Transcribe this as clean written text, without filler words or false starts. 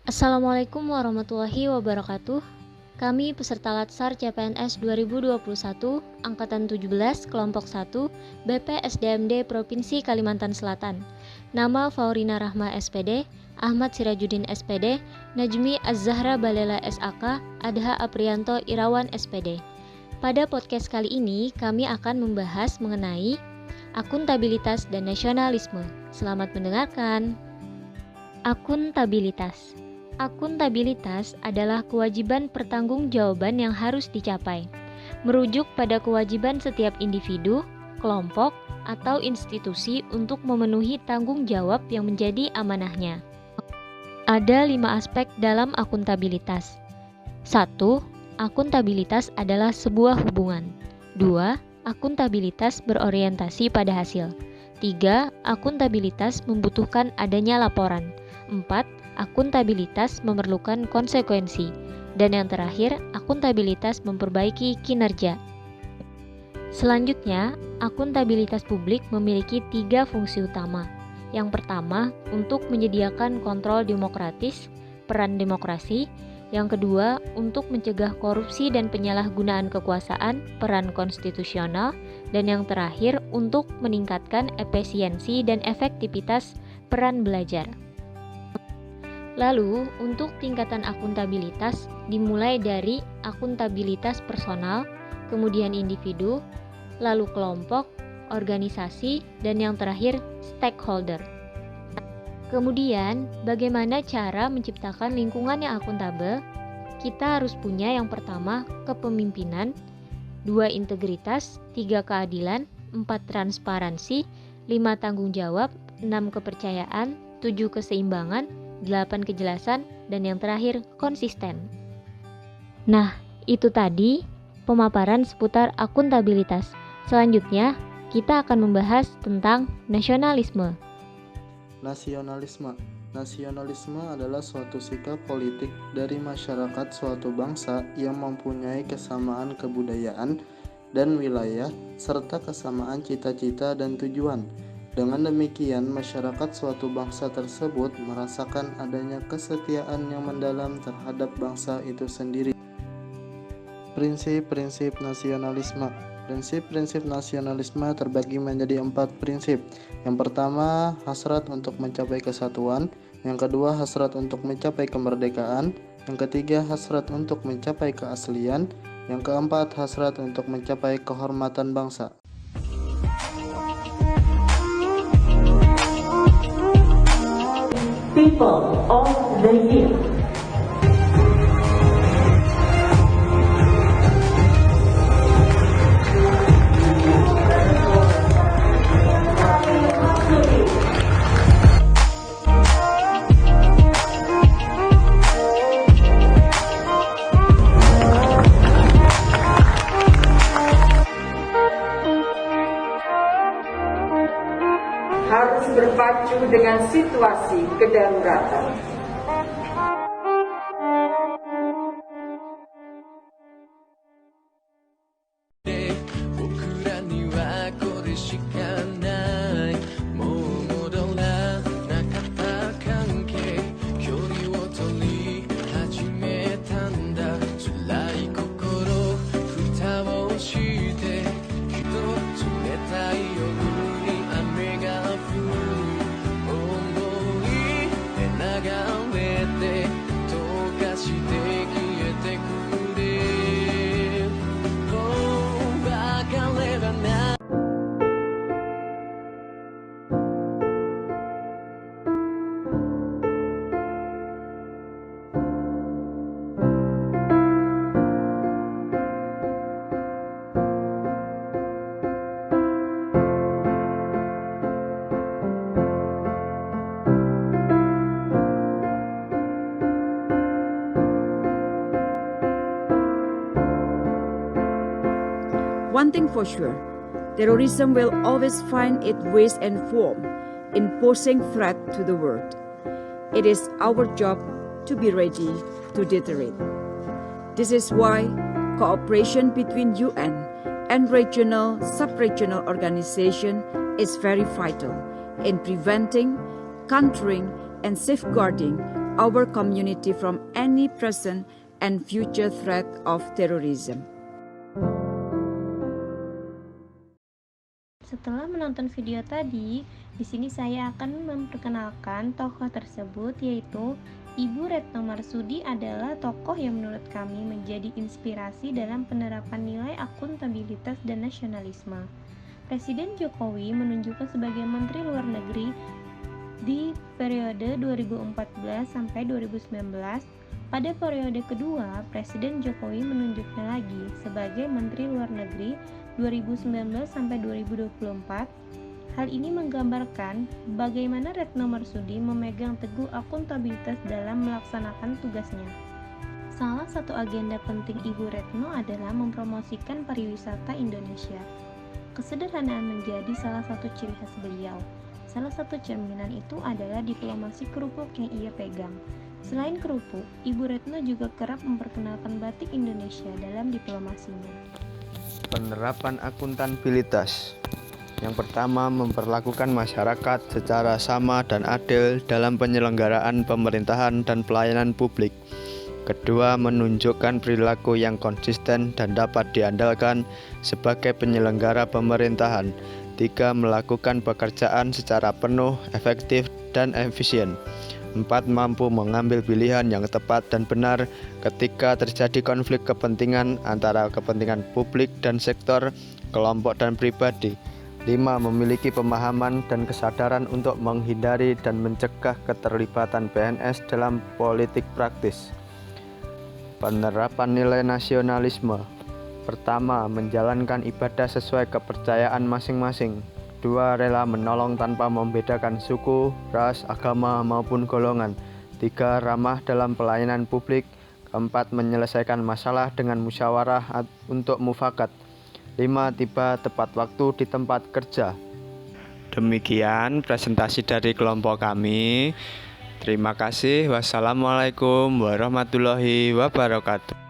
Assalamualaikum warahmatullahi wabarakatuh. Kami peserta Latsar CPNS 2021 Angkatan 17 Kelompok 1 BPSDMD Provinsi Kalimantan Selatan. Nama Faurina Rahma SPD, Ahmad Sirajuddin SPD, Najmi Az-Zahra Balela SAK, Adha Aprianto Irawan SPD. Pada podcast kali ini kami akan membahas mengenai akuntabilitas dan nasionalisme. Selamat mendengarkan. Akuntabilitas. Akuntabilitas adalah kewajiban pertanggungjawaban yang harus dicapai, merujuk pada kewajiban setiap individu, kelompok, atau institusi untuk memenuhi tanggung jawab yang menjadi amanahnya. Ada 5 aspek dalam akuntabilitas. 1. Akuntabilitas adalah sebuah hubungan. 2. Akuntabilitas berorientasi pada hasil. 3. Akuntabilitas membutuhkan adanya laporan. 4. Akuntabilitas memerlukan konsekuensi. Dan yang terakhir, akuntabilitas memperbaiki kinerja. Selanjutnya, akuntabilitas publik memiliki 3 fungsi utama. Yang pertama, untuk menyediakan kontrol demokratis, peran demokrasi. Yang kedua, untuk mencegah korupsi dan penyalahgunaan kekuasaan, peran konstitusional. Dan yang terakhir, untuk meningkatkan efisiensi dan efektivitas peran belajar. Lalu, untuk tingkatan akuntabilitas dimulai dari akuntabilitas personal, kemudian individu, lalu kelompok, organisasi, dan yang terakhir stakeholder. Kemudian, bagaimana cara menciptakan lingkungan yang akuntabel? Kita harus punya yang pertama kepemimpinan, 2 integritas, 3 keadilan, 4 transparansi, 5 tanggung jawab, 6 kepercayaan, 7 keseimbangan, 8 kejelasan, dan yang terakhir konsisten. Nah, itu tadi pemaparan seputar akuntabilitas. Selanjutnya, kita akan membahas tentang nasionalisme. Nasionalisme adalah suatu sikap politik dari masyarakat suatu bangsa yang mempunyai kesamaan kebudayaan dan wilayah serta kesamaan cita-cita dan tujuan. Dengan demikian, masyarakat suatu bangsa tersebut merasakan adanya kesetiaan yang mendalam terhadap bangsa itu sendiri. Prinsip-prinsip nasionalisme. Prinsip-prinsip nasionalisme terbagi menjadi 4 prinsip. Yang pertama, hasrat untuk mencapai kesatuan. Yang kedua, hasrat untuk mencapai kemerdekaan. Yang ketiga, hasrat untuk mencapai keaslian. Yang keempat, hasrat untuk mencapai kehormatan bangsa. People of the year. Harus berpacu dengan situasi kedaruratan. One thing for sure, terrorism will always find its ways and form in posing threat to the world. It is our job to be ready to deter it. This is why cooperation between UN and regional, sub-regional organizations is very vital in preventing, countering, and safeguarding our community from any present and future threat of terrorism. Setelah menonton video tadi, di sini saya akan memperkenalkan tokoh tersebut, yaitu Ibu Retno Marsudi adalah tokoh yang menurut kami menjadi inspirasi dalam penerapan nilai akuntabilitas dan nasionalisme. Presiden Jokowi menunjukkan sebagai Menteri Luar Negeri di periode 2014 sampai 2019. Pada periode kedua, Presiden Jokowi menunjuknya lagi sebagai Menteri Luar Negeri 2019 sampai 2024. Hal ini menggambarkan bagaimana Retno Marsudi memegang teguh akuntabilitas dalam melaksanakan tugasnya. Salah satu agenda penting Ibu Retno adalah mempromosikan pariwisata Indonesia. Kesederhanaan menjadi salah satu ciri khas beliau. Salah satu cerminan itu adalah diplomasi kerupuk yang ia pegang. Selain kerupuk, Ibu Retno juga kerap memperkenalkan batik Indonesia dalam diplomasinya. Penerapan akuntabilitas. Yang pertama, memperlakukan masyarakat secara sama dan adil dalam penyelenggaraan pemerintahan dan pelayanan publik. Kedua, menunjukkan perilaku yang konsisten dan dapat diandalkan sebagai penyelenggara pemerintahan. Tiga, melakukan pekerjaan secara penuh, efektif, dan efisien. 4. Mampu mengambil pilihan yang tepat dan benar ketika terjadi konflik kepentingan antara kepentingan publik dan sektor, kelompok dan pribadi. 5. Memiliki pemahaman dan kesadaran untuk menghindari dan mencegah keterlibatan PNS dalam politik praktis. Penerapan nilai nasionalisme. Pertama, menjalankan ibadah sesuai kepercayaan masing-masing. 2. Rela menolong tanpa membedakan suku, ras, agama, maupun golongan. 3. Ramah dalam pelayanan publik. 4. Menyelesaikan masalah dengan musyawarah untuk mufakat. 5. Tiba tepat waktu di tempat kerja. Demikian presentasi dari kelompok kami. Terima kasih. Wassalamualaikum warahmatullahi wabarakatuh.